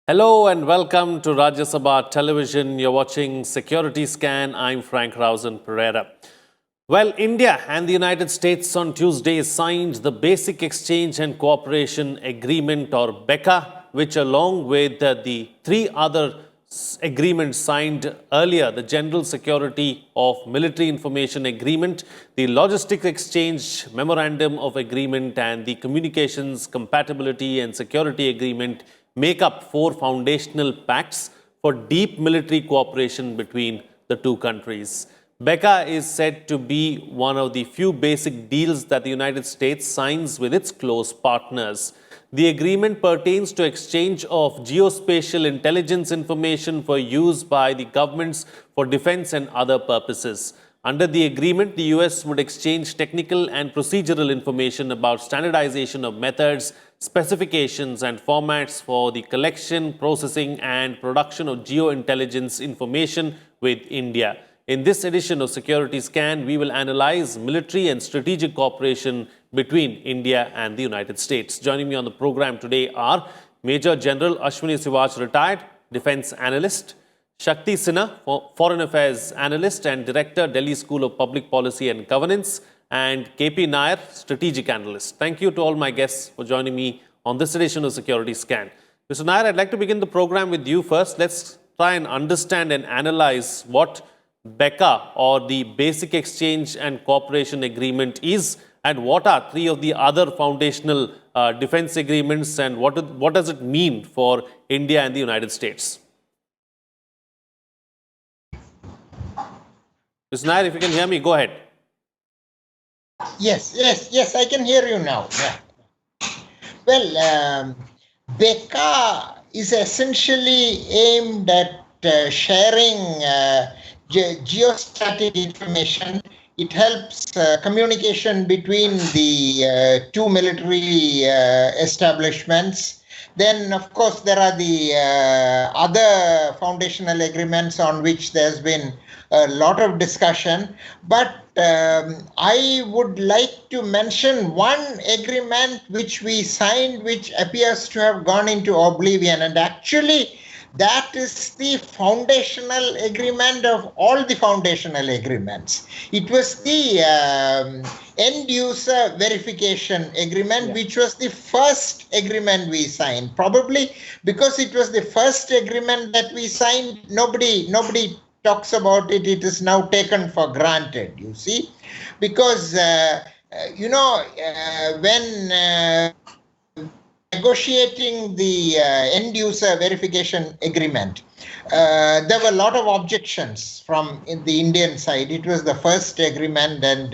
Hello and welcome to Rajya Sabha Television. You're watching Security Scan. I'm Frank Rausen Pereira. Well, India and the United States on Tuesday signed the Basic Exchange and Cooperation Agreement, or BECA, which along with the three other agreements signed earlier, the General Security of Military Information Agreement, the Logistics Exchange Memorandum of Agreement, and the Communications Compatibility and Security Agreement, make up four foundational pacts for deep military cooperation between the two countries. BECA is said to be one of the few basic deals that the United States signs with its close partners. The agreement pertains to exchange of geospatial-intelligence information for use by the governments for defense and other purposes. Under the agreement, the US would exchange technical and procedural information about standardization of methods, specifications, and formats for the collection, processing, and production of geointelligence information with India. In this edition of Security Scan, we will analyze military and strategic cooperation between India and the United States. Joining me on the program today are Major General Ashwini Sivaj, retired defense analyst; Shakti Sinha, Foreign Affairs Analyst and Director, Delhi School of Public Policy and Governance; and KP Nair, Strategic Analyst. Thank you to all my guests for joining me on this edition of Security Scan. Mr. Nair, I'd like to begin the program with you first. Let's try and understand and analyze what BECA, or the Basic Exchange and Cooperation Agreement, is, and what are three of the other foundational defense agreements, and what does it mean for India and the United States? Mr. Nair, if you can hear me, go ahead. Yes, I can hear you now. Yeah. Well, BECA is essentially aimed at sharing geostatic information. It helps communication between the two military establishments. Then, of course, there are the other foundational agreements on which there's been a lot of discussion. But I would like to mention one agreement which we signed, which appears to have gone into oblivion. And actually, that is the foundational agreement of all the foundational agreements. It was the end user verification agreement, which was the first agreement we signed. Probably because it was the first agreement that we signed, nobody talks about it. It is now taken for granted, you see, because when negotiating the end user verification agreement, there were a lot of objections from the Indian side. It was the first agreement, and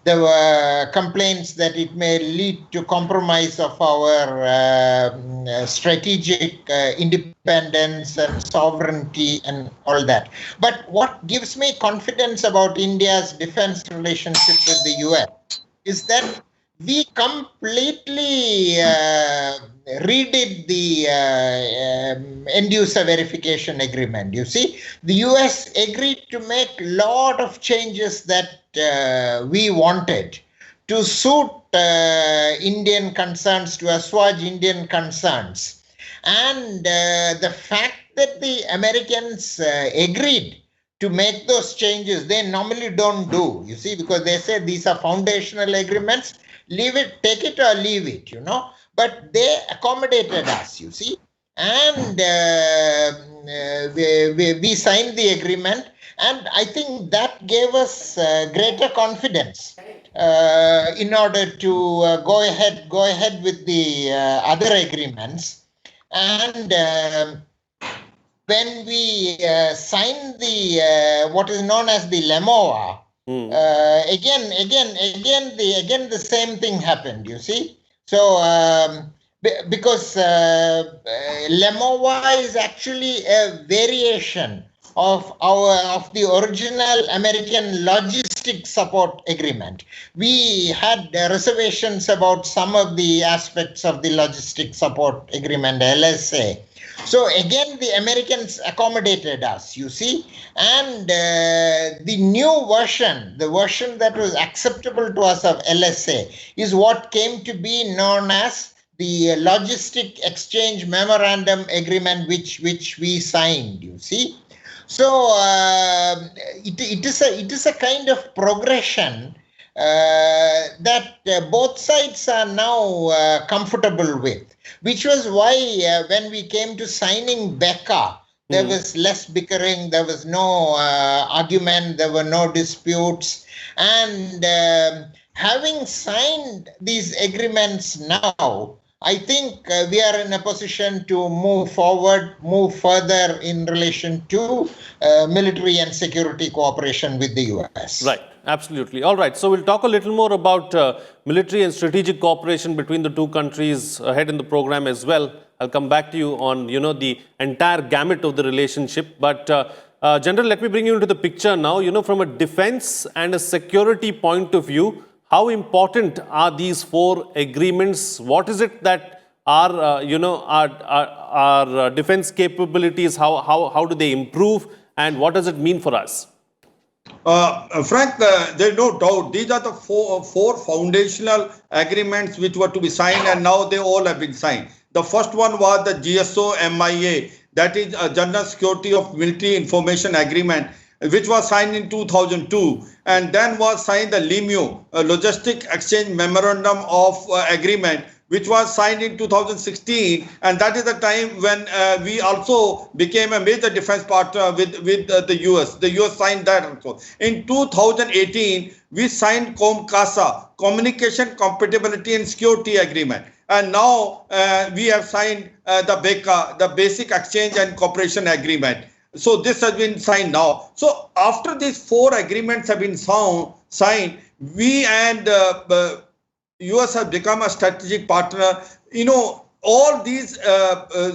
there were complaints that it may lead to compromise of our strategic independence and sovereignty and all that. But what gives me confidence about India's defense relationship with the US is that we completely redid the end user verification agreement. You see, the US agreed to make a lot of changes that we wanted to suit Indian concerns, to assuage Indian concerns. And the fact that the Americans agreed to make those changes, they normally don't do, you see, because they say these are foundational agreements. Leave it, take it or leave it, But they accommodated us, you see. And we signed the agreement. And I think that gave us greater confidence in order to go ahead with the other agreements. And when we signed the what is known as the LEMOA, again, the same thing happened, you see. So, because LEMOA is actually a variation of the original American logistics support agreement. We had reservations about some of the aspects of the logistics support agreement, LSA. So again, the Americans accommodated us, you see, and the new version, the version that was acceptable to us of LSA, is what came to be known as the logistic exchange memorandum agreement which we signed, you see. So it is a kind of progression that both sides are now comfortable with, which was why when we came to signing BECA, there was less bickering, there was no argument, there were no disputes. And having signed these agreements now, I think we are in a position to move forward, move further in relation to military and security cooperation with the US. Right, absolutely. All right, so we'll talk a little more about military and strategic cooperation between the two countries ahead in the program as well. I'll come back to you on, the entire gamut of the relationship. But General, let me bring you into the picture now. From a defense and a security point of view, how important are these four agreements? What is it that our defense capabilities, how do they improve, and what does it mean for us? Frank, there's no doubt these are the four foundational agreements which were to be signed, and now they all have been signed. The first one was the GSOMIA, that is a General Security of Military Information Agreement, which was signed in 2002, and then was signed the LEMU, Logistic Exchange Memorandum of Agreement, which was signed in 2016, and that is the time when we also became a major defense partner with the US. The US signed that also. In 2018, we signed COMCASA, Communication, Compatibility and Security Agreement. And now we have signed the BECA, the Basic Exchange and Cooperation Agreement. So this has been signed now. So after these four agreements have been signed, we and US have become a strategic partner. All these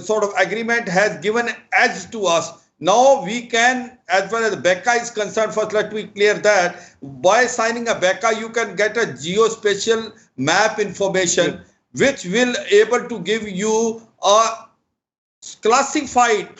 sort of agreement has given edge to us. Now we can, as far as BECA is concerned, first let me clear that by signing a BECA, you can get a geospatial map information, which will able to give you a classified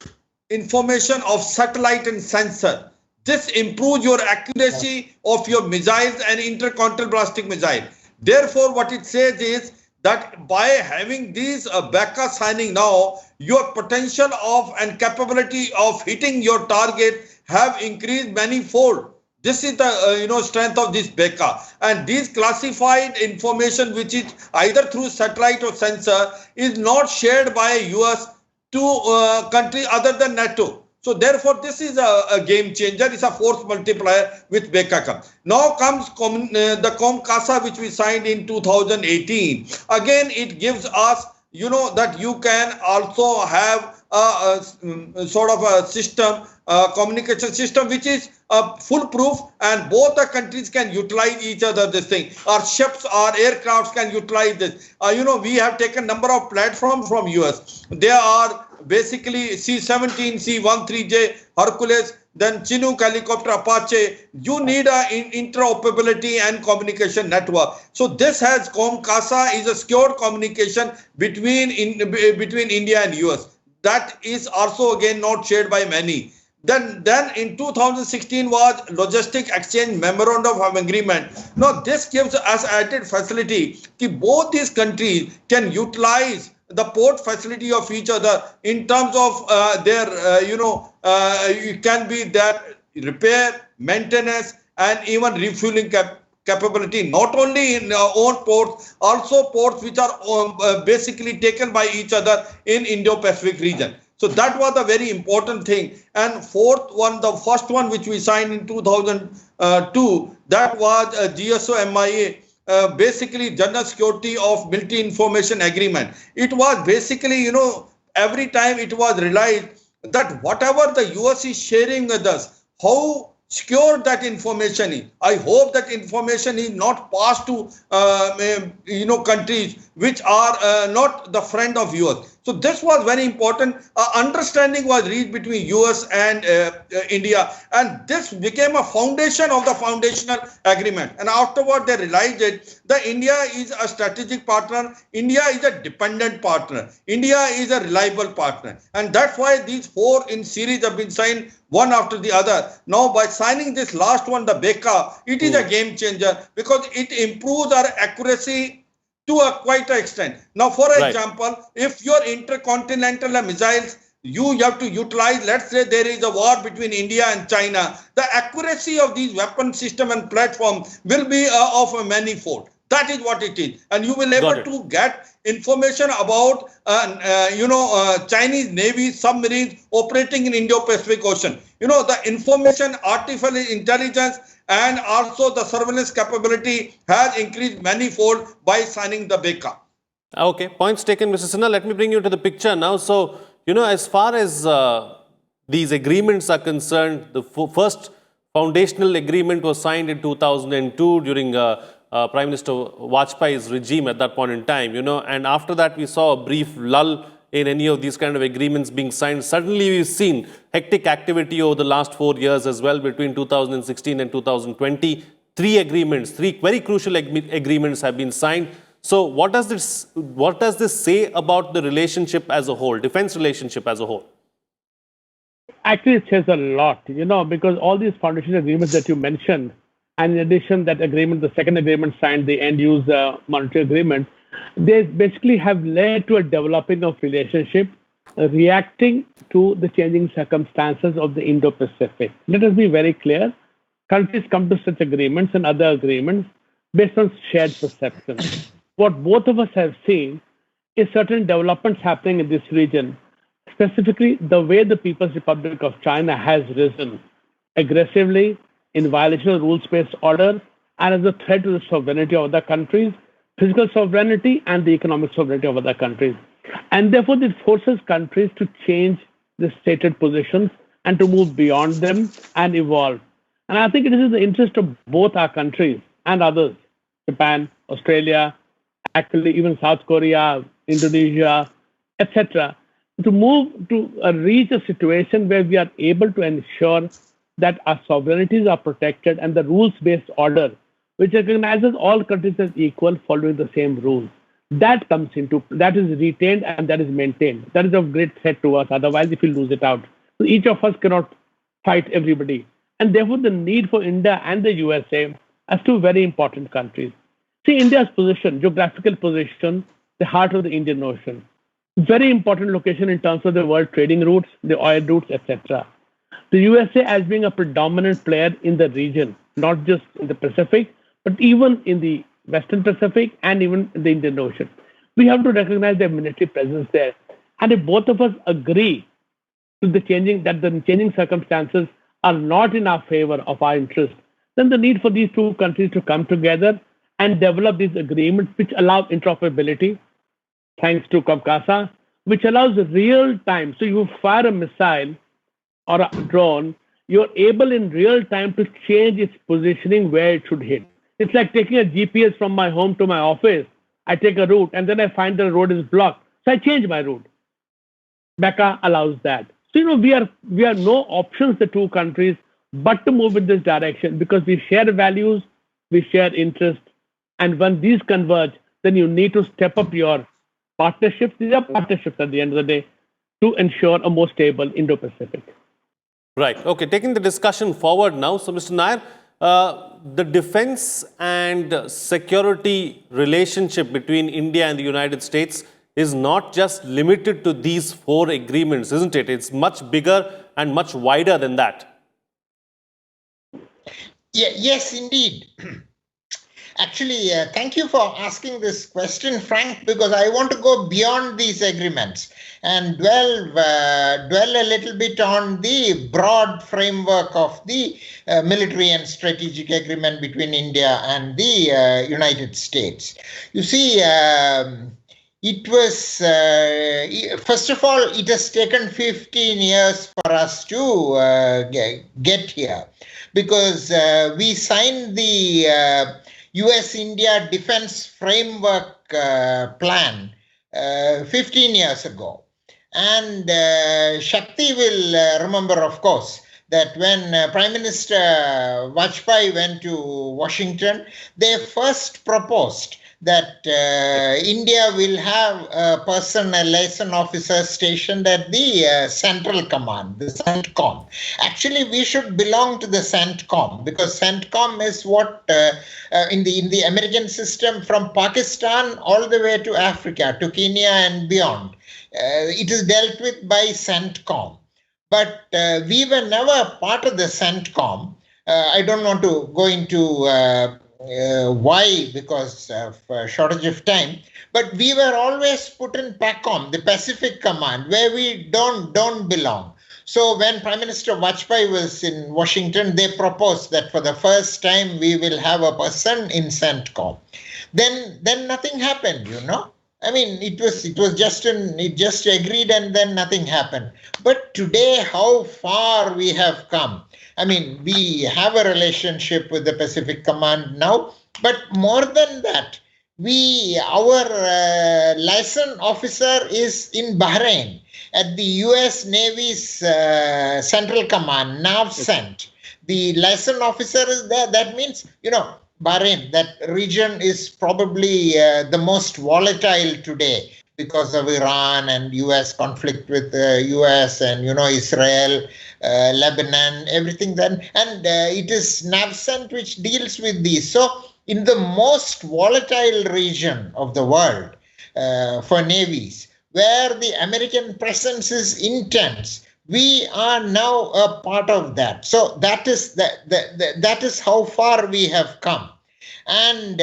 information of satellite and sensor. This improves your accuracy of your missiles and intercontinental ballistic missile. Therefore, what it says is that by having these BECA signing now, your potential of and capability of hitting your target have increased manifold. This is the strength of this BECA, and this classified information, which is either through satellite or sensor, is not shared by US to countries other than NATO. So therefore, this is a game changer. It's a force multiplier with BECA. Now comes the COMCASA, which we signed in 2018. Again, it gives us, that you can also have a sort of a system, communication system, which is foolproof, and both the countries can utilize each other. This thing, our ships, our aircrafts can utilize this. We have taken number of platforms from US. There are basically C-17, C-13J, Hercules, then Chinook helicopter, Apache. You need a interoperability and communication network. So this has COMCASA is a secure communication between India and US. That is also again not shared by many. Then in 2016 was Logistic Exchange Memorandum of Agreement. Now this gives us added facility that both these countries can utilize the port facility of each other in terms of their, it can be that repair, maintenance, and even refueling capability, not only in our own ports, also ports which are basically taken by each other in Indo-Pacific region. So that was a very important thing. And fourth one, the first one which we signed in 2002, that was GSOMIA, basically General Security of Military Information Agreement. It was basically, every time it was realized that whatever the US is sharing with us, how secure that information is. I hope that information is not passed to countries which are not the friend of US. So this was very important. Understanding was reached between US and India, and this became a foundation of the foundational agreement. And afterward, they realized it. That India is a strategic partner. India is a dependent partner. India is a reliable partner, and that's why these four in series have been signed one after the other. Now, by signing this last one, the BECA, it is a game changer because it improves our accuracy to a quite an extent. Now, for Right. example, if your intercontinental missiles, you have to utilize, let's say there is a war between India and China, the accuracy of these weapon system and platform will be of a manifold. That is what it is. And you will be Got able it. to get information about, Chinese Navy submarines operating in Indo-Pacific Ocean. The information, artificial intelligence, and also the surveillance capability has increased manifold by signing the BECA. Okay, points taken, Mr. Sinha. Let me bring you to the picture now. So, as far as these agreements are concerned, the first foundational agreement was signed in 2002 during Prime Minister Vajpayee's regime at that point in time, and after that we saw a brief lull in any of these kind of agreements being signed. Suddenly we've seen hectic activity over the last 4 years as well, between 2016 and 2020. Three very crucial agreements have been signed. So what does this say about the relationship as a whole, defense relationship as a whole? Actually, it says a lot, because all these foundation agreements that you mentioned, and in addition, that agreement, the second agreement signed, the end-use monetary agreement, they basically have led to a developing of relationship, reacting to the changing circumstances of the Indo-Pacific. Let us be very clear. Countries come to such agreements and other agreements based on shared perception. What both of us have seen is certain developments happening in this region, specifically the way the People's Republic of China has risen aggressively in violation of rules-based order and as a threat to the sovereignty of other countries, physical sovereignty and the economic sovereignty of other countries. And therefore, it forces countries to change the stated positions and to move beyond them and evolve. And I think it is in the interest of both our countries and others, Japan, Australia, actually even South Korea, Indonesia, etc., to move to reach a situation where we are able to ensure that our sovereignties are protected and the rules-based order, which recognizes all countries as equal, following the same rules, that is retained and that is maintained. That is of great threat to us. Otherwise, if we lose it out, so each of us cannot fight everybody. And therefore, the need for India and the USA as two very important countries. See, India's position, geographical position, the heart of the Indian Ocean, very important location in terms of the world trading routes, the oil routes, etc. The USA as being a predominant player in the region, not just in the Pacific, but even in the Western Pacific and even in the Indian Ocean. We have to recognize their military presence there. And if both of us agree to the changing circumstances are not in our favor of our interest, then the need for these two countries to come together and develop these agreements which allow interoperability, thanks to COMCASA, which allows real time. So you fire a missile or a drone, you're able in real time to change its positioning where it should hit. It's like taking a GPS from my home to my office. I take a route and then I find the road is blocked. So I change my route. BECA allows that. So, we have no options, the two countries, but to move in this direction because we share values, we share interests. And when these converge, then you need to step up your partnerships. These are partnerships at the end of the day to ensure a more stable Indo-Pacific. Right. Okay. Taking the discussion forward now. So, Mr. Nair, the defense and security relationship between India and the United States is not just limited to these 4 agreements, isn't it? It's much bigger and much wider than that. Yeah, yes, indeed. Actually, thank you for asking this question, Frank, because I want to go beyond these agreements and dwell a little bit on the broad framework of the military and strategic agreement between India and the United States. You see, it was, first of all, it has taken 15 years for us to get here because we signed the US-India Defense Framework Plan 15 years ago. And Shakti will remember, of course, that when Prime Minister Vajpayee went to Washington, they first proposed that India will have a person, a liaison officer stationed at the central command, the CENTCOM. Actually, we should belong to the CENTCOM because CENTCOM is what in the American system from Pakistan all the way to Africa, to Kenya and beyond. It is dealt with by CENTCOM. But we were never part of the CENTCOM. I don't want to go into why, because of shortage of time. But we were always put in PACOM, the Pacific Command, where we don't belong. So when Prime Minister Vajpayee was in Washington, they proposed that for the first time we will have a person in CENTCOM. Then nothing happened, I mean, it just agreed and then nothing happened. But today, how far we have come. I mean, we have a relationship with the Pacific Command now, but more than that, our liaison officer is in Bahrain at the US Navy's Central Command, NAVCENT. The liaison officer is there. That means, Bahrain, that region is probably the most volatile today because of Iran and US conflict with US and, Israel, Lebanon, everything then. And it is NAVCENT which deals with these. So in the most volatile region of the world for navies, where the American presence is intense, we are now a part of that. So that is how far we have come. And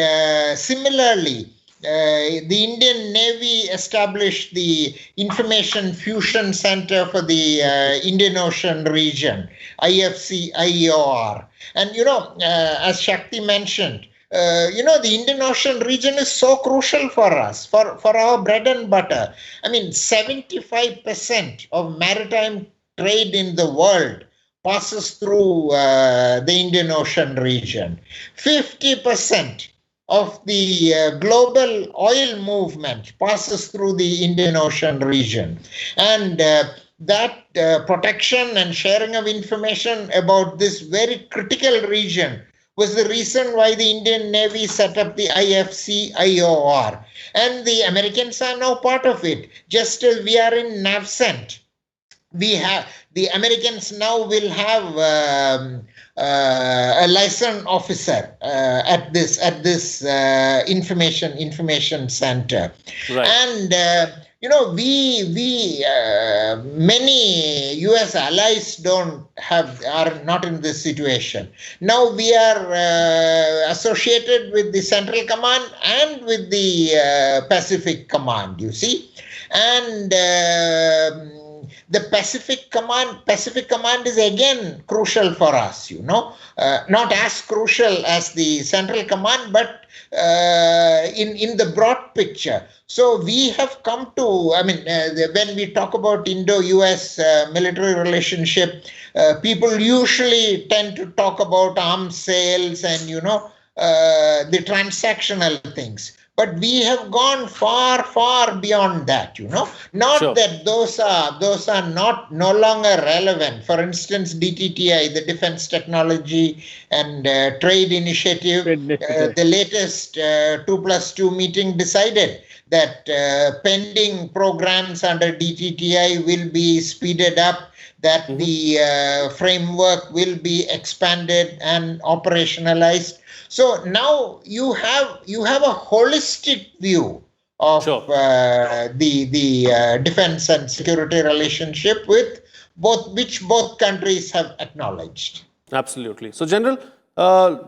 similarly, the Indian Navy established the Information Fusion Center for the Indian Ocean region, IFC-IEOR. And, as Shakti mentioned, the Indian Ocean region is so crucial for us, for our bread and butter. I mean, 75% of maritime trade in the world passes through the Indian Ocean region. 50% of the global oil movement passes through the Indian Ocean region. And that protection and sharing of information about this very critical region was the reason why the Indian Navy set up the IFC-IOR. And the Americans are now part of it. Just as we are in NAVCENT, the Americans now will have a liaison officer at this information center. Right. And many US allies are not in this situation. Now we are associated with the Central Command and with the Pacific Command, you see. And the Pacific Command is again crucial for us, not as crucial as the Central Command, but in the broad picture. So we have come to, when we talk about Indo-US military relationship, people usually tend to talk about arms sales and, the transactional things. But we have gone far, far beyond that, Not sure. That those are no longer relevant. For instance, DTTI, the Defense Technology and Trade Initiative, the latest 2+2 meeting decided that pending programs under DTTI will be speeded up, that the framework will be expanded and operationalized. So now you have a holistic view of sure. The defense and security relationship with which both countries have acknowledged. Absolutely. So, General,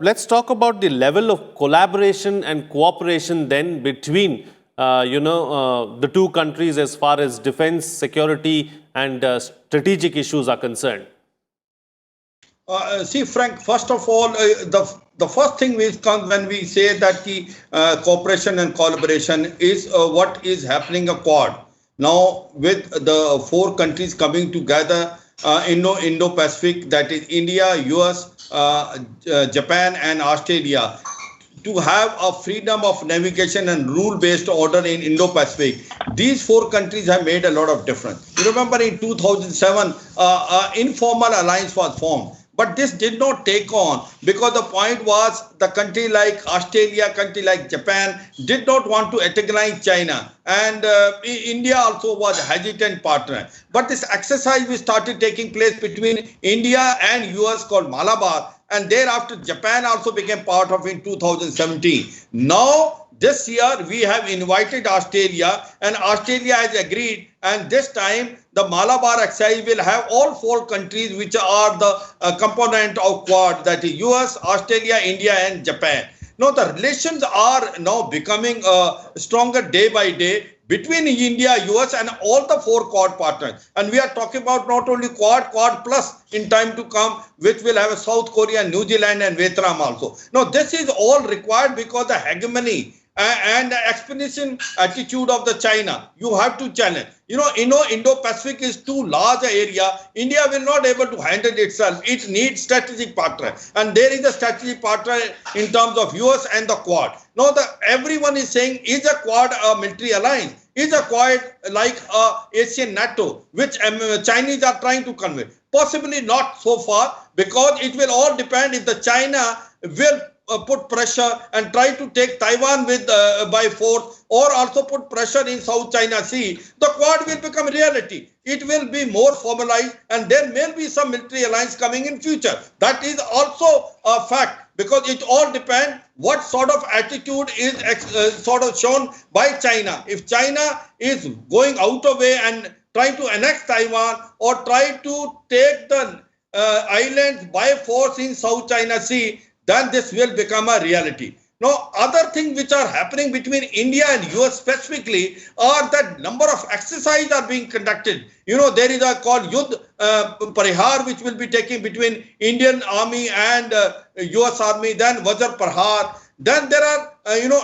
let's talk about the level of collaboration and cooperation then between the two countries as far as defense, security, and strategic issues are concerned. See, Frank, first of all, the first thing which comes when we say that the cooperation and collaboration is what is happening a Quad. Now, with the four countries coming together, Indo-Pacific, that is India, US, Japan, and Australia, to have a freedom of navigation and rule-based order in Indo-Pacific. These four countries have made a lot of difference. You remember in 2007, informal alliance was formed. But this did not take on because the point was the country like Australia, country like Japan did not want to antagonize China. And India also was a hesitant partner. But this exercise which started taking place between India and US called Malabar, and thereafter Japan also became part of in 2017. Now, this year we have invited Australia and Australia has agreed, and this time the Malabar exercise will have all 4 countries which are the component of Quad, that is US, Australia, India and Japan. Now the relations are now becoming stronger day by day between India, US and all the 4 Quad partners. And we are talking about not only Quad plus in time to come, which will have a South Korea, New Zealand and Vietnam also. Now this is all required because the hegemony and the expansion attitude of the China, you have to challenge. Indo-Pacific is too large an area. India will not able to handle itself. It needs strategic partner. And there is a strategic partner in terms of US and the Quad. Now, everyone is saying, is a Quad a military alliance? Is a Quad like Asian NATO, which Chinese are trying to convey? Possibly not so far, because it will all depend if the China will put pressure and try to take Taiwan with by force, or also put pressure in South China Sea. The Quad will become reality. It will be more formalized, and there may be some military alliance coming in future. That is also a fact, because it all depends what sort of attitude is sort of shown by China. If China is going out of way and trying to annex Taiwan or try to take the islands by force in South China Sea, then this will become a reality. Now, other things which are happening between India and US specifically are that number of exercises are being conducted. There is a called Yudh Parihar, which will be taking between Indian Army and US Army, then Vajra Parhar. Then there are,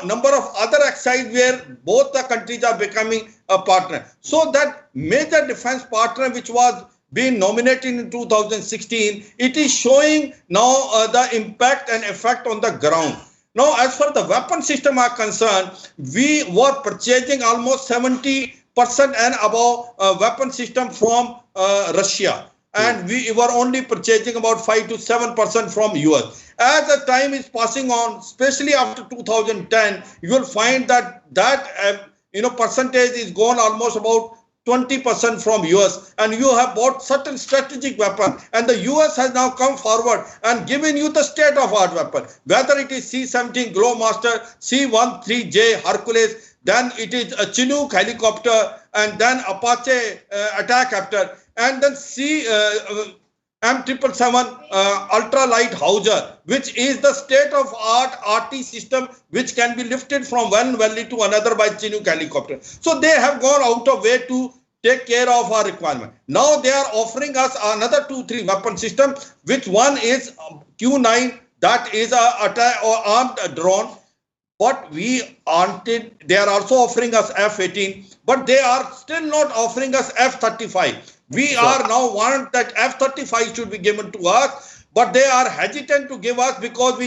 number of other exercises where both the countries are becoming a partner. So that major defense partner, which was being nominated in 2016, it is showing now the impact and effect on the ground. Now, as far as the weapon system are concerned, we were purchasing almost 70% and above weapon system from Russia. And we were only purchasing about 5 to 7% from US. As the time is passing on, especially after 2010, you will find that percentage is gone almost about 20% from US, and you have bought certain strategic weapon, and the US has now come forward and given you the state-of-art weapon, whether it is C-17 Glowmaster, C-13J Hercules, then it is a Chinook helicopter, and then Apache attack copter, and then M777 ultralight Howitzer, which is the state-of-art RT system which can be lifted from one valley to another by Chinook helicopter. So they have gone out of way to take care of our requirement. Now they are offering us another 2-3 weapon system, which one is Q9, that is a armed drone. What we wanted, they are also offering us F-18, but they are still not offering us F-35. We are now want that F-35 should be given to us, but they are hesitant to give us because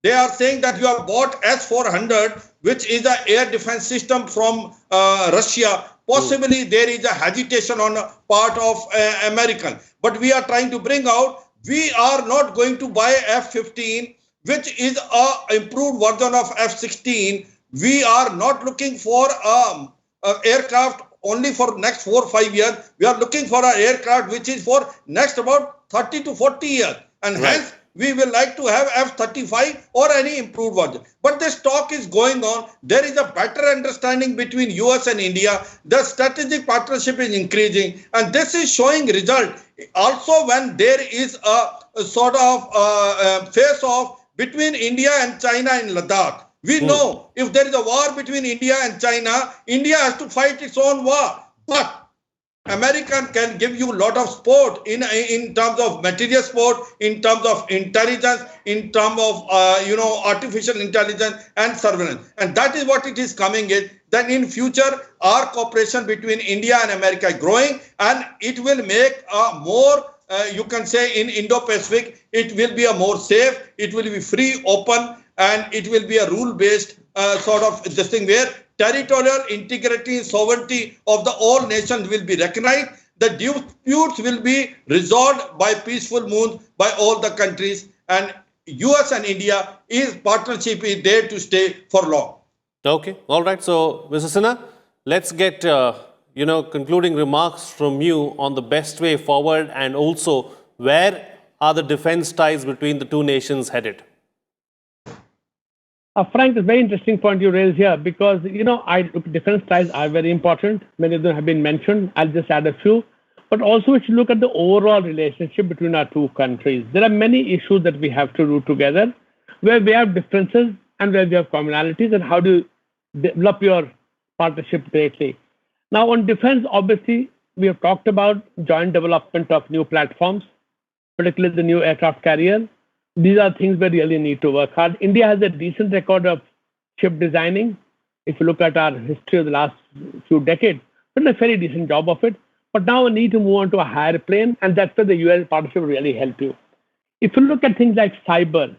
they are saying that you have bought S-400, which is an air defense system from Russia. Possibly there is a hesitation on the part of American, but we are trying to bring out, we are not going to buy F-15, which is a improved version of F-16. We are not looking for aircraft only for next 4 or 5 years. We are looking for an aircraft which is for next about 30 to 40 years. And hence, we will like to have F-35 or any improved version. But this talk is going on. There is a better understanding between US and India. The strategic partnership is increasing. And this is showing result. Also, when there is a sort of face-off between India and China in Ladakh. We know if there is a war between India and China, India has to fight its own war. But American can give you a lot of support in terms of material support, in terms of intelligence, in terms of artificial intelligence and surveillance. And that is what it is coming in. Then in future, our cooperation between India and America is growing, and it will make a more, you can say in Indo-Pacific, it will be a more safe, it will be free, open, and it will be a rule-based sort of this thing where territorial integrity and sovereignty of the all nations will be recognized. the disputes will be resolved by peaceful means by all the countries, and US and India is partnership is there to stay for long. Okay, all right. So, Mr. Sinha, let's get concluding remarks from you on the best way forward, and also where are the defense ties between the two nations headed? Frank, it's a very interesting point you raised here because, defense ties are very important. Many of them have been mentioned. I'll just add a few. But also, if you look at the overall relationship between our two countries, there are many issues that we have to do together where we have differences and where we have commonalities, and how do you develop your partnership greatly. Now, on defense, obviously, we have talked about joint development of new platforms, particularly the new aircraft carrier. These are things we really need to work hard. India has a decent record of ship designing. If you look at our history of the last few decades, we've done a very decent job of it. But now we need to move on to a higher plane, and that's where the US partnership will really help you. If you look at things like cyber,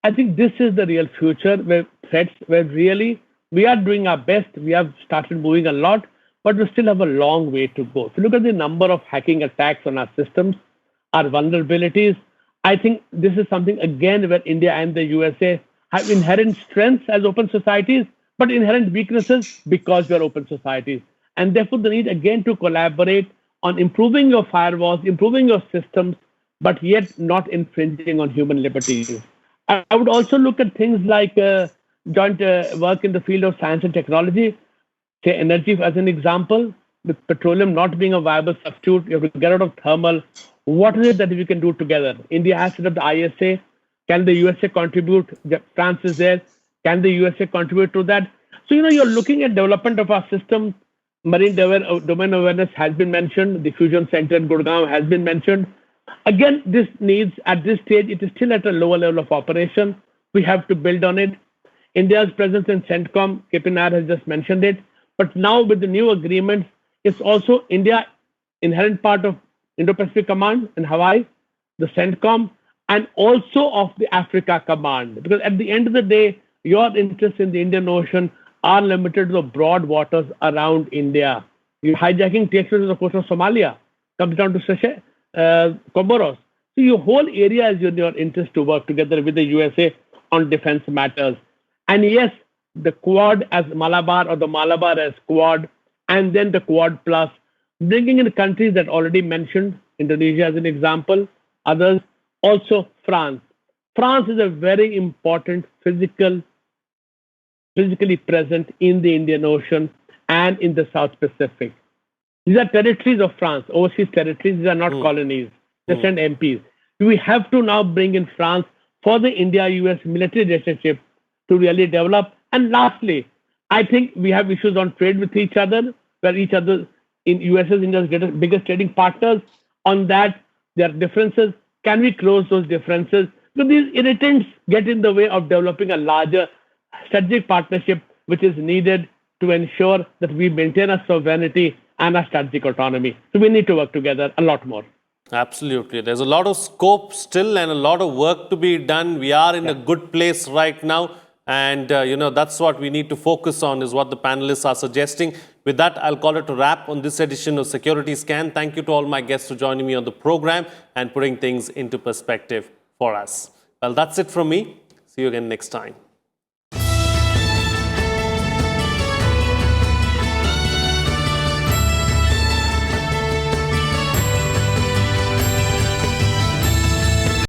I think this is the real future where threats, where really we are doing our best. We have started moving a lot, but we still have a long way to go. If you look at the number of hacking attacks on our systems, our vulnerabilities, I think this is something, again, where India and the USA have inherent strengths as open societies, but inherent weaknesses because we are open societies. And therefore, the need, again, to collaborate on improving your firewalls, improving your systems, but yet not infringing on human liberties. I would also look at things like joint work in the field of science and technology, say energy as an example, with petroleum not being a viable substitute, you have to get out of thermal. What is it that we can do together? India has set up the ISA. Can the USA contribute? France is there. Can the USA contribute to that? So, you're looking at development of our system. Marine domain awareness has been mentioned. The Fusion Center in Gurgaon has been mentioned. Again, this needs, at this stage, it is still at a lower level of operation. We have to build on it. India's presence in CENTCOM, Kepinar has just mentioned it. But now with the new agreements, it's also India, inherent part of Indo-Pacific Command in Hawaii, the CENTCOM, and also of the Africa Command. Because at the end of the day, your interests in the Indian Ocean are limited to the broad waters around India. Your hijacking takes place on the coast of Somalia, comes down to Seychelles, Comoros. So your whole area is in your interest to work together with the USA on defense matters. And yes, the Quad as Malabar or the Malabar as Quad, and then the Quad Plus, bringing in countries that already mentioned, Indonesia as an example, others, also France. France is a very important physically present in the Indian Ocean and in the South Pacific. These are territories of France, overseas territories. These are not colonies. They send MPs. We have to now bring in France for the India-US military relationship to really develop. And lastly, I think we have issues on trade with each other, where each other in US is India's biggest trading partners. On that, there are differences. Can we close those differences? Because these irritants get in the way of developing a larger strategic partnership, which is needed to ensure that we maintain our sovereignty and our strategic autonomy. So we need to work together a lot more. Absolutely. There's a lot of scope still and a lot of work to be done. We are in a good place right now. And, that's what we need to focus on, is what the panelists are suggesting. With that, I'll call it a wrap on this edition of Security Scan. Thank you to all my guests for joining me on the program and putting things into perspective for us. Well, that's it from me. See you again next time.